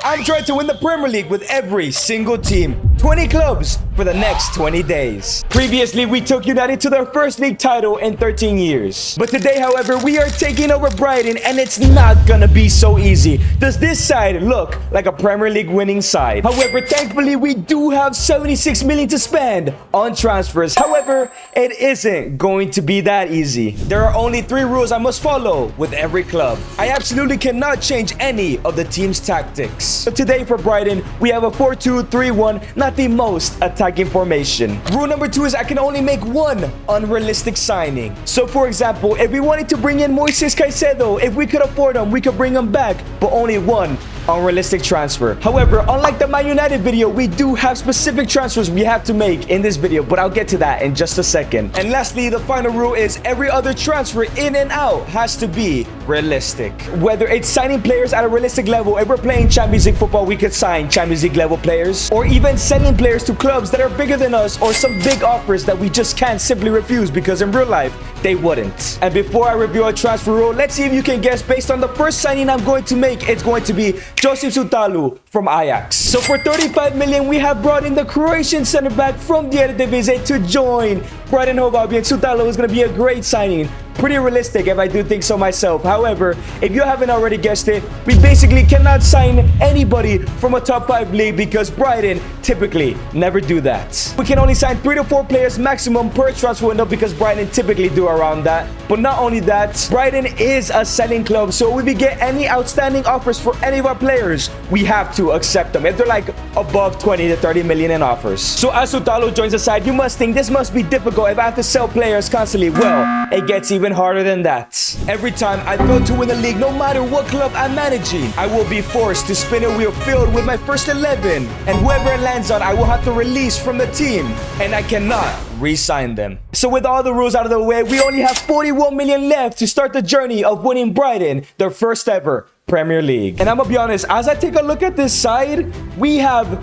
I'm trying to win the Premier League with every single team. 20 clubs for the next 20 days. Previously, we took United to their first league title in 13 years. But today, however, we are taking over Brighton, and it's not gonna be so easy. Does this side look like a Premier League winning side? However, thankfully, we do have 76 million to spend on transfers. However, it isn't going to be that easy. There are only 3 rules I must follow with every club. I absolutely cannot change any of the team's tactics. So today for Brighton, we have a 4-2-3-1, not the most attacking formation. Rule number 2 is I can only make one unrealistic signing. So for example, if we wanted to bring in Moises Caicedo, if we could afford him, we could bring him back, but only one unrealistic transfer. However, unlike the Man United video, we do have specific transfers we have to make in this video, but I'll get to that in just a second. And lastly, the final rule is every other transfer in and out has to be realistic. Whether it's signing players at a realistic level, if we're playing Champions League football, we could sign Champions League level players, or even sending players to clubs that are bigger than us, or some big offers that we just can't simply refuse because in real life, they wouldn't. And before I review a transfer rule, let's see if you can guess based on the first signing I'm going to make. It's going to be Josip Sutalu from Ajax. So for 35 million, we have brought in the Croatian center back from the Eredivisie to join Brighton Hove Albion. Sutalu is going to be a great signing. Pretty realistic if I do think so myself. However, if you haven't already guessed it, we basically cannot sign anybody from a top 5 league because Brighton typically never do that. We can only sign 3 to 4 players maximum per transfer window because Brighton typically do around that. But not only that, Brighton is a selling club, so if we get any outstanding offers for any of our players, we have to accept them if they're like above 20 to 30 million in offers. So as Sutalu joins the side, you must think this must be difficult if I have to sell players constantly. Well, it gets even harder than that. Every time I fail to win the league, no matter what club I'm managing, I will be forced to spin a wheel filled with my first 11, and whoever it lands on, I will have to release from the team, and I cannot re-sign them. So with all the rules out of the way, we only have 41 million left to start the journey of winning Brighton their first ever Premier League. And I'm gonna be honest, as I take a look at this side, we have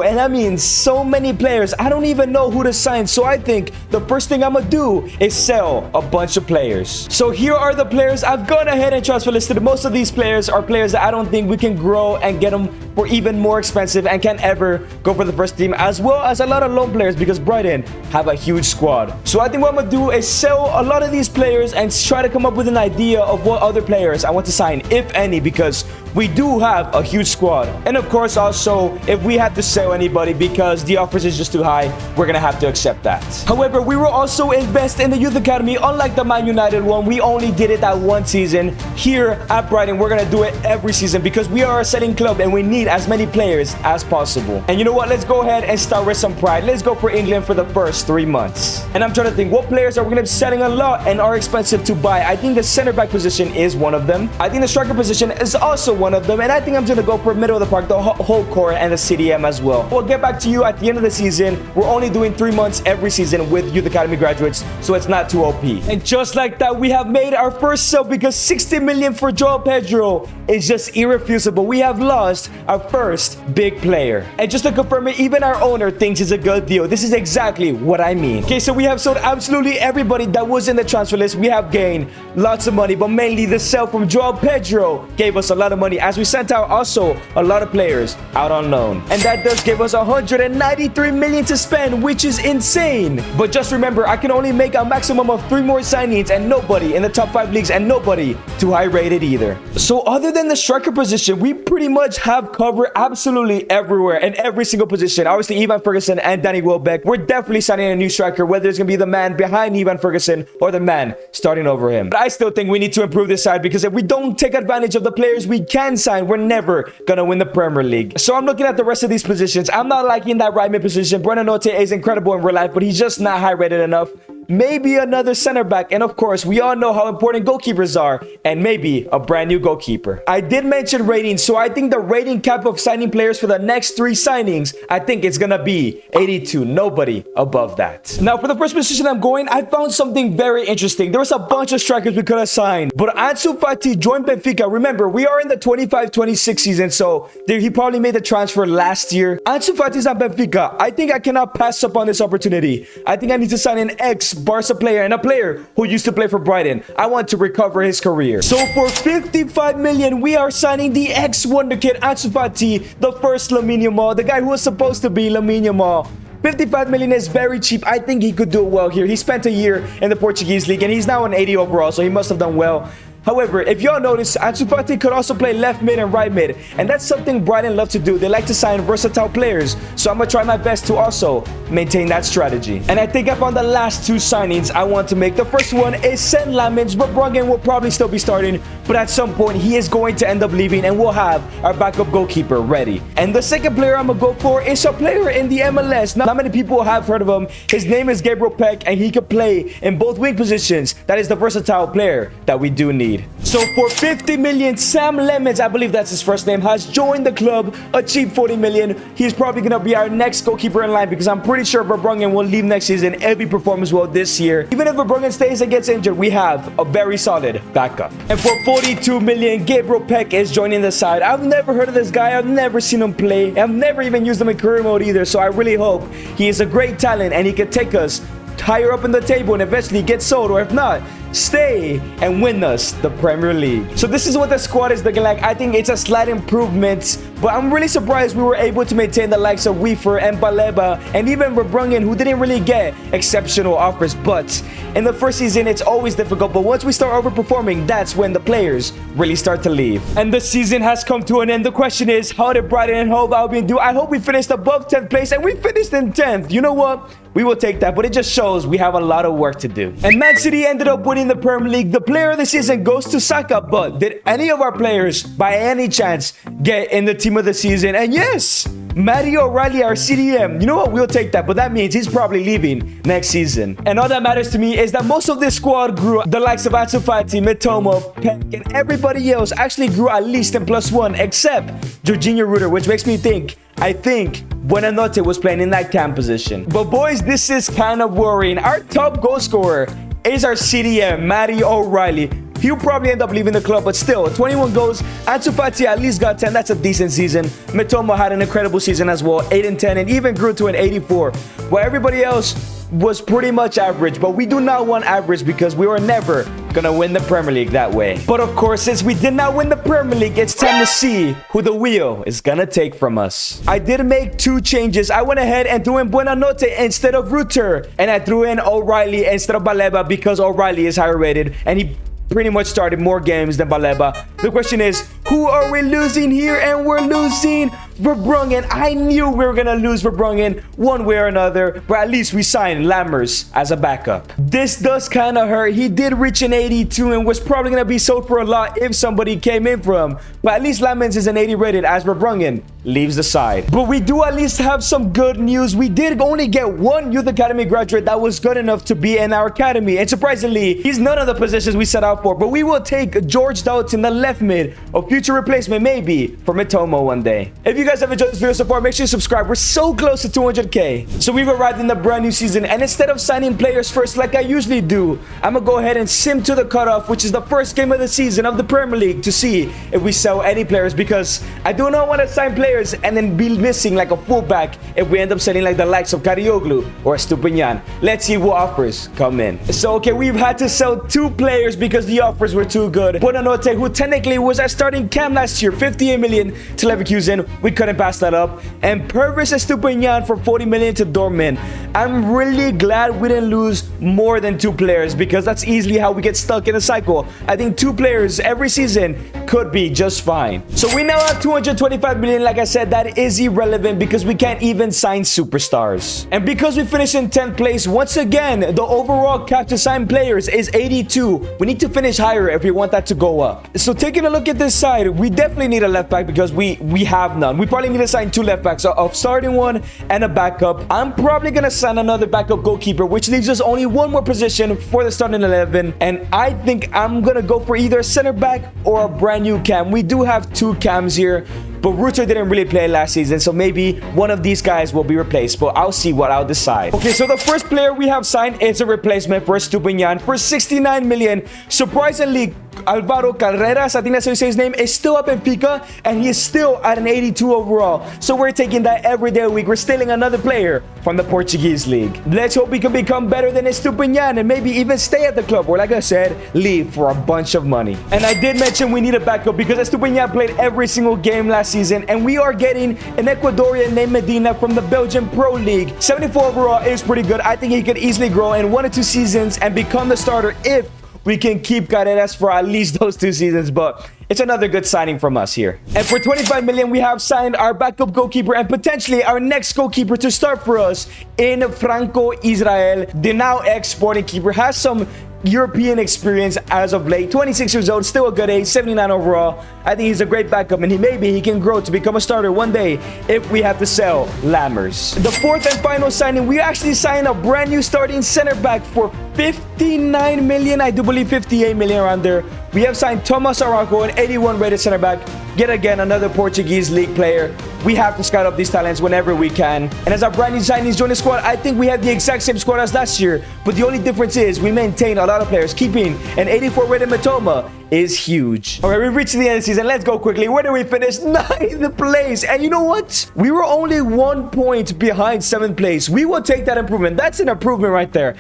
and I mean so many players. I don't even know who to sign. So I think the first thing I'm gonna do is sell a bunch of players. So here are the players I've gone ahead and transfer listed. Most of these players are players that I don't think we can grow and get them for even more expensive and can ever go for the first team, as well as a lot of loan players because Brighton have a huge squad. So I think what I'm gonna do is sell a lot of these players and try to come up with an idea of what other players I want to sign, if any, because we do have a huge squad. And of course, also, if we have to sell anybody because the offers is just too high, we're gonna have to accept that. However, we will also invest in the youth academy. Unlike the Man United one, we only did it that one season. Here at Brighton, we're gonna do it every season because we are a selling club and we need as many players as possible. And you know what? Let's go ahead and start with some pride. Let's go for England for the first 3 months. And I'm trying to think, what players are we gonna be selling a lot and are expensive to buy? I think the center back position is one of them. I think the striker position is also one of them, and I think I'm gonna go for middle of the park, the whole core, and the CDM as well. We'll get back to you at the end of the season. We're only doing 3 months every season with Youth Academy graduates, so it's not too OP. And just like that, we have made our first sell because 60 million for Joao Pedro is just irrefutable. We have lost our first big player. And just to confirm it, even our owner thinks it's a good deal. This is exactly what I mean. Okay, so we have sold absolutely everybody that was in the transfer list. We have gained lots of money, but mainly the sell from Joao Pedro gave us a lot of money as we sent out also a lot of players out on loan. And that does give us 193 million to spend, which is insane. But just remember, I can only make a maximum of 3 more signings and nobody in the top 5 leagues and nobody too high rated either. So other than the striker position, we pretty much have covered absolutely everywhere and every single position. Obviously, Ivan Ferguson and Danny Welbeck, we're definitely signing a new striker, whether it's going to be the man behind Ivan Ferguson or the man starting over him. But I still think we need to improve this side because if we don't take advantage of the players we can sign, we're never going to win the Premier League. So I'm looking at the rest of these positions. I'm not liking that right mid position. Brennan Ote is incredible in real life, but he's just not high rated enough. Maybe another center back, and of course we all know how important goalkeepers are, and maybe a brand new goalkeeper. I did mention ratings, so I think the rating cap of signing players for the next 3 signings, I think it's gonna be 82. Nobody above that. Now for the first position I'm going, I found something very interesting. There was a bunch of strikers we could have signed, but Ansu Fati joined Benfica. Remember, we are in the 25-26 season, so he probably made the transfer last year. Ansu Fati's at Benfica. I think I cannot pass up on this opportunity. I think I need to sign an ex ex-Barca player and a player who used to play for Brighton. I want to recover his career. So for 55 million, we are signing the ex-wonder kid Ansu Fati, the first Lamine Yamal, the guy who was supposed to be Lamine Yamal. 55 million is very cheap. I think he could do well here. He spent a year in the Portuguese league and he's now an 80 overall, so he must have done well. However, if y'all notice, Ansu Fati could also play left mid and right mid, and that's something Brighton love to do. They like to sign versatile players, so I'm gonna try my best to also maintain that strategy. And I think I found the last two signings I want to make. The first one is Sen Lamens. Verbruggen will probably still be starting, but at some point he is going to end up leaving, and we'll have our backup goalkeeper ready. And the second player I'm gonna go for is a player in the MLS. Not many people have heard of him. His name is Gabriel Peck, and he can play in both wing positions. That is the versatile player that we do need. So for 50 million, Sam Lemons, I believe that's his first name, has joined the club. A cheap 40 million. He's probably going to be our next goalkeeper in line because I'm pretty sure Verbruggen will leave next season if he performs well this year. Even if Verbruggen stays and gets injured, we have a very solid backup. And for 42 million, Gabriel Peck is joining the side. I've never heard of this guy. I've never seen him play. I've never even used him in career mode either. So I really hope he is a great talent and he can take us higher up in the table and eventually get sold, or if not, stay and win us the Premier League. So this is what the squad is looking like. I think it's a slight improvement, but I'm really surprised we were able to maintain the likes of Weaver and Baleba and even Verbruggen, who didn't really get exceptional offers. But in the first season, it's always difficult, but once we start overperforming, that's when the players really start to leave. And the season has come to an end. The question is, how did Brighton and Hove Albion do? I hope we finished above 10th place, and we finished in 10th. You know what? We will take that, but it just shows we have a lot of work to do. And Man City ended up winning the Premier League. The player of the season goes to Saka, but did any of our players, by any chance, get in the team of the season? And yes, Matty O'Reilly, our CDM. You know what? We'll take that, but that means he's probably leaving next season. And all that matters to me is that most of this squad grew. The likes of Ansu Fati, Mitoma, Peck, and everybody else actually grew at least in +1, except Jorginho Ruder, which makes me think, I think Buonanotte was playing in that cam position. But boys, this is kind of worrying. Our top goal scorer is our CDM, Matty O'Reilly. He'll probably end up leaving the club, but still, 21 goals. Ansu Fati at least got 10. That's a decent season. Mitoma had an incredible season as well, 8 and 10, and even grew to an 84. While everybody else was pretty much average, but we do not want average because we were never gonna win the Premier League that way. But of course, since we did not win the Premier League, it's time to see who the wheel is gonna take from us. I did make 2 changes. I went ahead and threw in Buonanotte instead of Ruter, and I threw in O'Reilly instead of Baleba because O'Reilly is higher rated and he pretty much started more games than Baleba. The question is, who are we losing here? And we're losing Verbruggen. I knew we were gonna lose Verbruggen one way or another, but at least we signed Lammers as a backup. This does kind of hurt. He did reach an 82 and was probably gonna be sold for a lot if somebody came in for him, but at least Lammers is an 80 rated as Verbruggen leaves the side. But we do at least have some good news. We did only get one Youth Academy graduate that was good enough to be in our academy, and surprisingly, he's none of the positions we set out for. But we will take George Doughton, the left mid, a future replacement maybe for Mitoma one day. If you guys have enjoyed this video so far, make sure you subscribe. We're so close to 200k. So we've arrived in the brand new season, and instead of signing players first like I usually do, I'm gonna go ahead and sim to the cutoff, which is the first game of the season of the Premier League, to see if we sell any players, because I do not want to sign players and then be missing like a fullback if we end up selling like the likes of Karioglu or Stupinian. Let's see what offers come in. So okay, we've had to sell 2 players because the offers were too good. Buonanotte, who technically was our starting cam last year, 58 million to Leverkusen. We couldn't pass that up. And Purvis Stupinian for 40 million to Dortmund. I'm really glad we didn't lose more than 2 players, because that's easily how we get stuck in a cycle. I think 2 players every season could be just fine. So we now have 225 million. Like I said, that is irrelevant because we can't even sign superstars. And because we finished in 10th place, once again, the overall cap to sign players is 82. We need to finish higher if we want that to go up. So taking a look at this side, we definitely need a left back because we have none. We probably need to sign 2 left backs, a starting one and a backup. I'm probably gonna sign another backup goalkeeper, which leaves us only one more position for the starting 11. And I think I'm gonna go for either a center back or a brand new cam. We do have 2 cams here, but Ruter didn't really play last season, so maybe one of these guys will be replaced, but I'll see what I'll decide. Okay, so the first player we have signed is a replacement for Stupinian for 69 million. Surprisingly, Alvaro Carreras, I think that's how you say his name, is still up in Benfica, and he is still at an 82 overall. So we're taking that every day of the week. We're stealing another player from the Portuguese league. Let's hope we can become better than Estupinian and maybe even stay at the club, or like I said, leave for a bunch of money. And I did mention we need a backup because Estupinian played every single game last season, and we are getting an Ecuadorian named Medina from the Belgian Pro League. 74 overall is pretty good. I think he could easily grow in 1 or 2 seasons and become the starter if we can keep Carreras for at least those 2 seasons, but it's another good signing from us here. And for 25 million, we have signed our backup goalkeeper and potentially our next goalkeeper to start for us in Franco Israel. The now ex-Sporting keeper has some European experience as of late. 26 years old, still a good age, 79 overall. I think he's a great backup, and maybe he can grow to become a starter one day if we have to sell Lammers. The fourth and final signing, we actually signed a brand new starting center back for 59 million. I do believe 58 million around there. We have signed Thomas Araujo, an 81 rated center back. Yet again, another Portuguese league player. We have to scout up these talents whenever we can. And as our brand new signings join the squad, I think we have the exact same squad as last year. But the only difference is we maintain a lot of players. Keeping an 84 rated Matoma is huge. All right, we've reached the end of the season. Let's go quickly. Where did we finish? 9th place. And you know what? We were only 1 point behind 7th place. We will take that improvement. That's an improvement right there.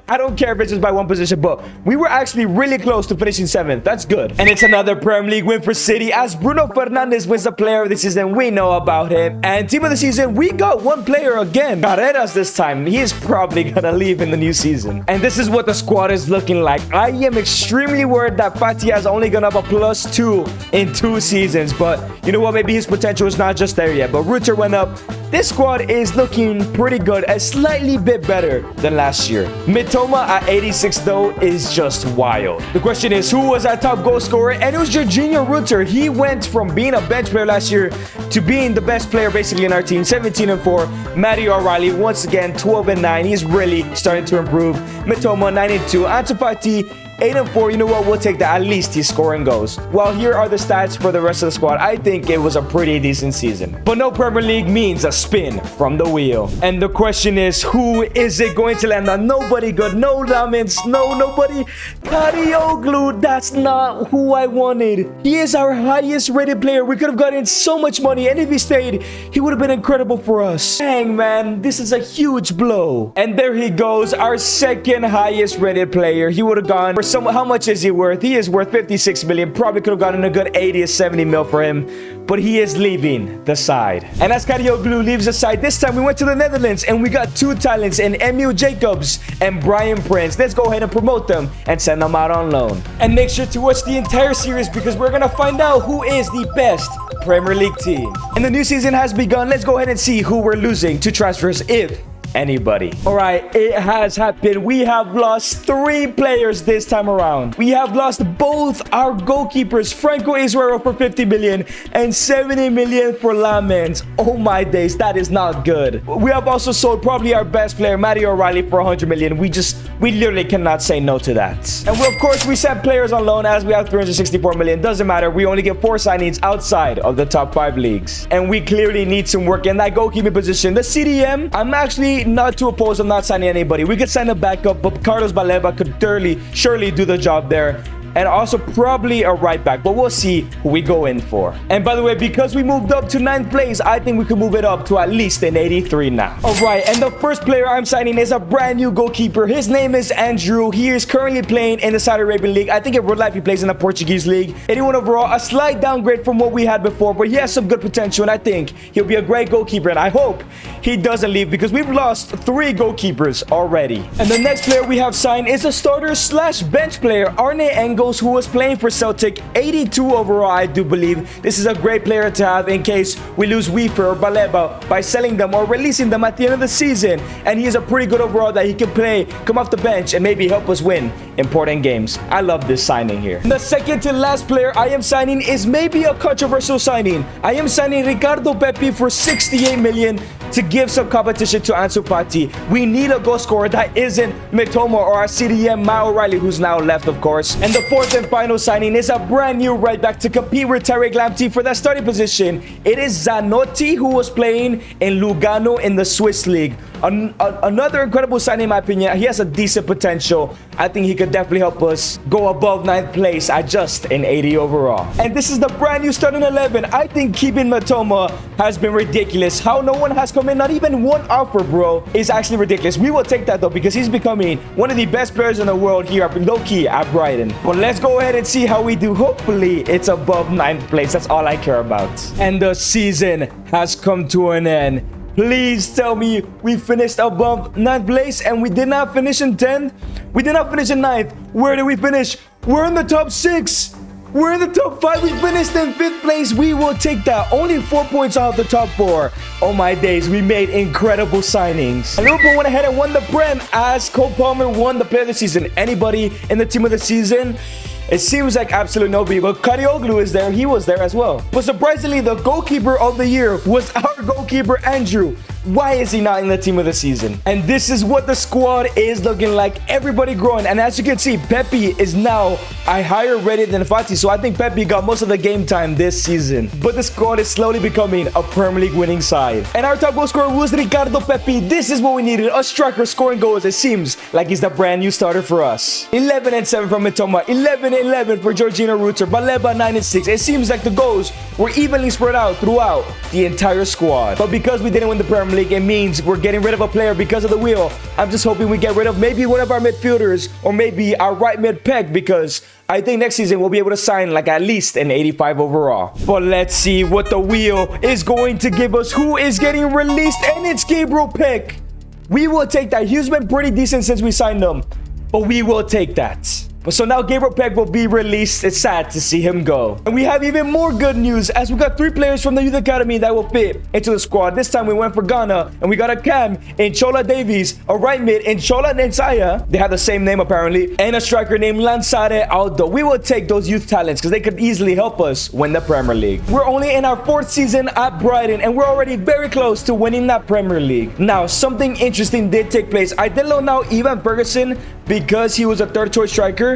I don't care if it's just by 1 position, but we were actually really close to finishing 7th. That's good. And it's another Premier League win for City as Bruno Fernandes wins the player of the season. We know about him. And team of the season, we got one player again. Carreras this time. He is probably gonna leave in the new season. And this is what the squad is looking like. I am extremely worried that Fati has only gone up a +2 in 2 seasons. But you know what? Maybe his potential is not just there yet. But Ruter went up. This squad is looking pretty good. A slightly bit better than last year. Mitoma at 86 though is just wild. The question is, who was our top goal scorer? And it was Jorginho Ruter. He went from being a bench player last year to being the best player basically in our team. 17-4. Mario O'Reilly once again 12-9. He's really starting to improve. Mitoma 9-2. Ansu Fati 8-4. You know what? We'll take that. At least he's scoring goals. Well, here are the stats for the rest of the squad. I think it was a pretty decent season. But no Premier League means a spin from the wheel. And the question is, who is it going to land on? Nobody good. No Lamins. No, nobody. Karioglu. That's not who I wanted. He is our highest rated player. We could have gotten so much money. And if he stayed, he would have been incredible for us. Dang, man. This is a huge blow. And there he goes. Our second highest rated player. He would have gone for how much is he worth? He is worth 56 million. Probably could have gotten a good 80 or 70 mil for him. But he is leaving the side. And as Karioglu leaves the side, this time we went to the Netherlands and we got 2 talents in Emil Jacobs and Brian Prince. Let's go ahead and promote them and send them out on loan. And make sure to watch the entire series because we're going to find out who is the best Premier League team. And the new season has begun. Let's go ahead and see who we're losing to transfers, if anybody. All right, it has happened. We have lost 3 players this time around. We have lost both our goalkeepers, Franco Israel for 50 million and 70 million for Lamens. Oh my days, that is not good. We have also sold probably our best player, Mario O'Reilly, for 100 million. We literally cannot say no to that. And of course, we sent players on loan as we have 364 million. Doesn't matter. We only get 4 signings outside of the top 5 leagues. And we clearly need some work in that goalkeeping position. The CDM, I'm actually not too opposed of not signing anybody. We could sign a backup, but Carlos Baleba could surely do the job there. And also probably a right back, but we'll see who we go in for. And by the way, because we moved up to 9th place, I think we could move it up to at least an 83 now. All right, and the first player I'm signing is a brand new goalkeeper. His name is Andrew. He is currently playing in the Saudi Arabian League. I think in real life he plays in the Portuguese League. 81 overall, a slight downgrade from what we had before, but he has some good potential, and I think he'll be a great goalkeeper, and I hope he doesn't leave because we've lost 3 goalkeepers already. And the next player we have signed is a starter/bench player, Arne Engels, who was playing for Celtic. 82 overall, I do believe. This is a great player to have in case we lose Weaver or Baleba by selling them or releasing them at the end of the season. And he is a pretty good overall that he can play, come off the bench, and maybe help us win important games. I love this signing here. The second to last player I am signing is maybe a controversial signing. I am signing Ricardo Pepi for 68 million. to give some competition to Ansu Fati. We need a goal scorer that isn't Mitoma or our CDM Matt O'Reilly, who's now left, of course. And the fourth and final signing is a brand new right back to compete with Tarek Lamptey for that starting position. It is Zanotti, who was playing in Lugano in the Swiss League. Another incredible signing, in my opinion. He has a decent potential. I think he could definitely help us go above 9th place at just an 80 overall. And this is the brand new starting 11. I think keeping Mitoma has been ridiculous. How no one has come in, not even one offer, bro, is actually ridiculous. We will take that, though, because he's becoming one of the best players in the world here, low-key, at Brighton. But let's go ahead and see how we do. Hopefully, it's above 9th place. That's all I care about. And the season has come to an end. Please tell me we finished above 9th place and we did not finish in 10th. We did not finish in 9th. Where did we finish? We're in the top 6. We're in the top 5. We finished in 5th place. We will take that. Only 4 points off the top 4. Oh my days, we made incredible signings. And Liverpool went ahead and won the Prem as Cole Palmer won the Player of the Season. Anybody in the Team of the Season? It seems like absolutely nobody, but Karioglu is there. He was there as well. But surprisingly, the goalkeeper of the year was our goalkeeper, Andrew. Why is he not in the Team of the Season? And this is what the squad is looking like. Everybody growing. And as you can see, Pepe is now a higher rated than Fati. So I think Pepe got most of the game time this season. But the squad is slowly becoming a Premier League winning side. And our top goal scorer was Ricardo Pepe. This is what we needed. A striker scoring goals. It seems like he's the brand new starter for us. 11 and 7 from Mitoma. 11 and 11 for Georgina Reuter. Baleba 9 and 6. It seems like the goals were evenly spread out throughout the entire squad. But because we didn't win the Premier League, it means we're getting rid of a player because of the wheel. I'm just hoping we get rid of maybe one of our midfielders or maybe our right mid peg, because I think next season we'll be able to sign like at least an 85 overall. But let's see what the wheel is going to give us. Who is getting released? And it's Gabriel Peck. We will take that. He's been pretty decent since we signed him, but we will take that. But so now Gabriel Peck will be released. It's sad to see him go. And we have even more good news, as we got 3 players from the youth academy that will fit into the squad. This time we went for Ghana, and we got a cam in Chola Davies, a right mid in Chola Nensaya. They have the same name apparently, and a striker named Lansare Aldo. We will take those youth talents because they could easily help us win the Premier League. We're only in our 4th season at Brighton, and we're already very close to winning that Premier League. Now, something interesting did take place. I did loan out Ivan Ferguson because he was a 3rd choice striker,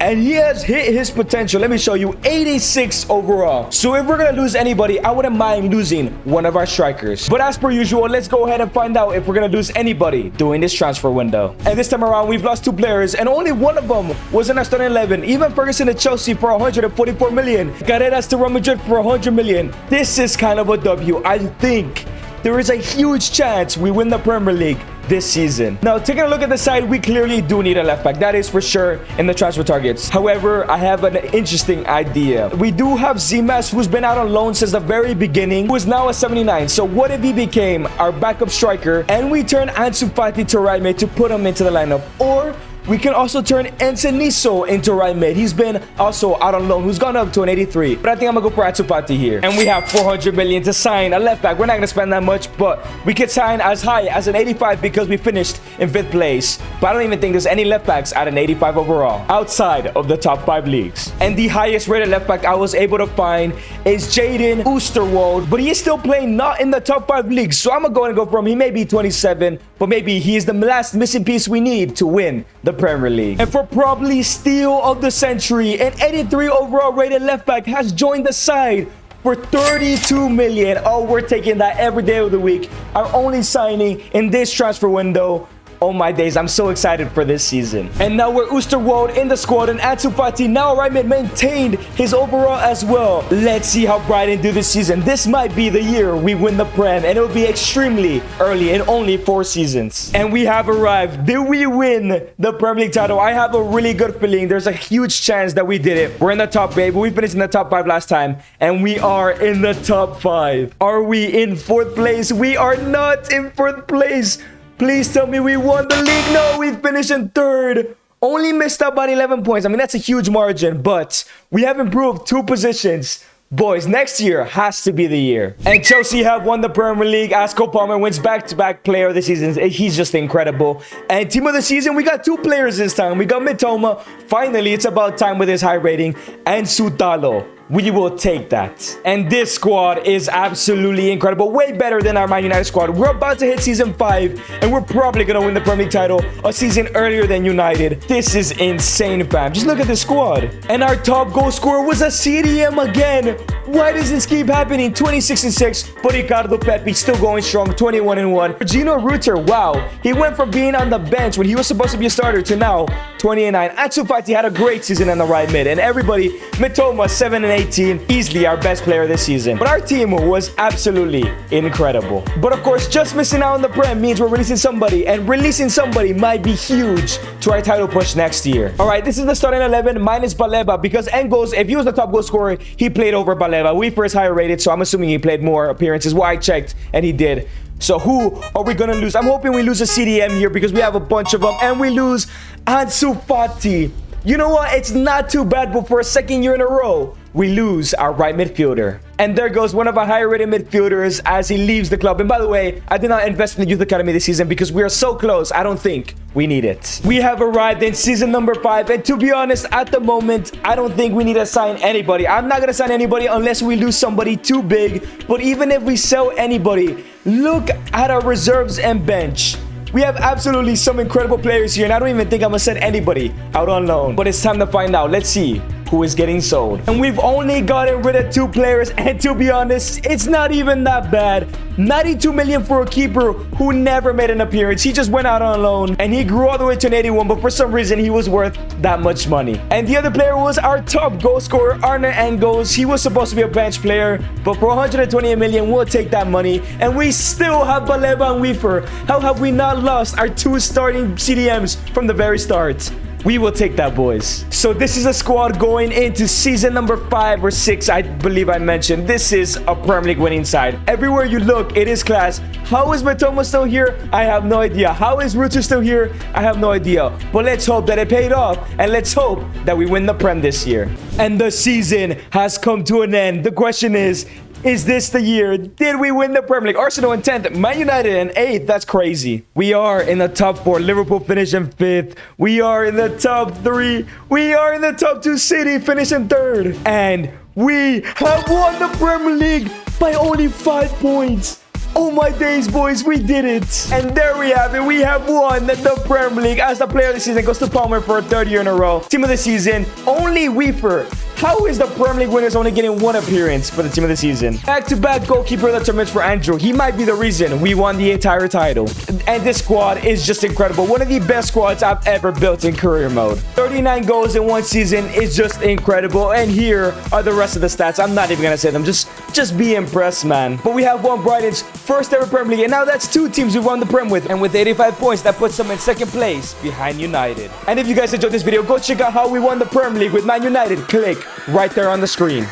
and he has hit his potential. Let me show you, 86 overall. So if we're gonna lose anybody, I wouldn't mind losing one of our strikers. But as per usual, let's go ahead and find out if we're gonna lose anybody during this transfer window. And this time around, we've lost 2 players, and only one of them was in our starting 11. Even Ferguson to Chelsea for 144 million. Carreras to Real Madrid for 100 million. This is kind of a W. I think there is a huge chance we win the Premier League this season. Now, taking a look at the side, we clearly do need a left back. That is for sure in the transfer targets. However, I have an interesting idea. We do have Zimas, who's been out on loan since the very beginning, who is now a 79. So what if he became our backup striker and we turn Ansu Fati to right mid to put him into the lineup? Or we can also turn Encenizo into right mid. He's been also out on loan, who's gone up to an 83. But I think I'm gonna go for Ansu Fati here. And we have 400 million to sign a left back. We're not gonna spend that much, but we could sign as high as an 85 because we finished in 5th place. But I don't even think there's any left backs at an 85 overall outside of the top 5 leagues. And the highest rated left back I was able to find is Jaden Oosterwolde, but he is still playing not in the top 5 leagues. So I'm gonna go and go for him. He may be 27, but maybe he is the last missing piece we need to win the Premier League. And for probably steal of the century, an 83 overall rated left back has joined the side for 32 million. Oh, we're taking that every day of the week. Our only signing in this transfer window. Oh my days, I'm so excited for this season. And now we're Oosterwolde in the squad, and Ansu Fati now right mid maintained his overall as well. Let's see how Brighton do this season. This might be the year we win the Prem, and it will be extremely early in only 4 seasons. And we have arrived. Did we win the Premier League title? I have a really good feeling. There's a huge chance that we did it. We're in the top 8, but we finished in the top 5 last time, and we are in the top 5. Are we in 4th place? We are not in 4th place. Please tell me we won the league. No, we finished in 3rd. Only missed out by 11 points. I mean, that's a huge margin, but we have improved 2 positions. Boys, next year has to be the year. And Chelsea have won the Premier League as Cole Palmer wins back-to-back player of the season. He's just incredible. And team of the season, we got 2 players this time. We got Mitoma. Finally, it's about time with his high rating. And Sutalo. we will take that. And this squad is absolutely incredible. Way better than our Man United squad. We're about to hit season 5, and we're probably going to win the Premier League title a season earlier than United. This is insane, fam. Just look at this squad. And our top goal scorer was a CDM again. Why does this keep happening? 26-6, but Ricardo Pepi still going strong, 21-1. Gino Rutter, wow. He went from being on the bench when he was supposed to be a starter to now 20-9. Ansu Fati had a great season in the right mid. And everybody, Mitoma, 7-18, easily our best player this season. But our team was absolutely incredible. But of course, just missing out on the Prem means we're releasing somebody. And releasing somebody might be huge to our title push next year. All right, this is the starting 11 minus Baleba because Engels, if he was the top goal scorer, he played over Baleba. We first higher rated, so I'm assuming he played more appearances. Well, I checked, and he did. So who are we going to lose? I'm hoping we lose a CDM here because we have a bunch of them. And we lose Ansu Fati. You know what? It's not too bad, but for a second year in a row, we lose our right midfielder. And there goes one of our higher rated midfielders as he leaves the club. And by the way, I did not invest in the youth academy this season because we are so close. I don't think we need it. We have arrived in season number 5. And to be honest, at the moment, I don't think we need to sign anybody. I'm not going to sign anybody unless we lose somebody too big. But even if we sell anybody, look at our reserves and bench. We have absolutely some incredible players here, and I don't even think I'm gonna send anybody out on loan. But it's time to find out. Let's see who is getting sold. And we've only gotten rid of 2 players, and to be honest, it's not even that bad. 92 million for a keeper who never made an appearance. He just went out on loan, and he grew all the way to an 81, but for some reason, he was worth that much money. And the other player was our top goal scorer, Arne Engels. He was supposed to be a bench player, but for 128 million, we'll take that money. And we still have Baleba and Weaver. How have we not lost our 2 starting CDMs from the very start? We will take that, boys. So this is a squad going into season number 5 or 6, I believe I mentioned. This is a Premier League winning side. Everywhere you look, it is class. How is Mitoma still here? I have no idea. How is Rutter still here? I have no idea. But let's hope that it paid off. And let's hope that we win the Prem this year. And the season has come to an end. The question is this the year? Did we win the Premier League? Arsenal in 10th, Man United in 8th. That's crazy. We are in the top 4. Liverpool finish in 5th. We are in the top 3. We are in the top 2. City finish in 3rd. And we have won the Premier League by only 5 points. Oh my days, boys, we did it. And there we have it. We have won the Premier League. As the player of the season goes to Palmer for a 3rd year in a row. Team of the season, only Weaver. How is the Premier League winners only getting 1 appearance for the team of the season? Back-to-back goalkeeper of the tournament for Andrew. He might be the reason we won the entire title. And this squad is just incredible. One of the best squads I've ever built in career mode. 39 goals in 1 season is just incredible. And here are the rest of the stats. I'm not even going to say them. Just be impressed, man. But we have won Brighton's first ever Premier League. And now that's 2 teams we've won the Prem with. And with 85 points, that puts them in 2nd place behind United. And if you guys enjoyed this video, go check out how we won the Premier League with Man United. Click right there on the screen.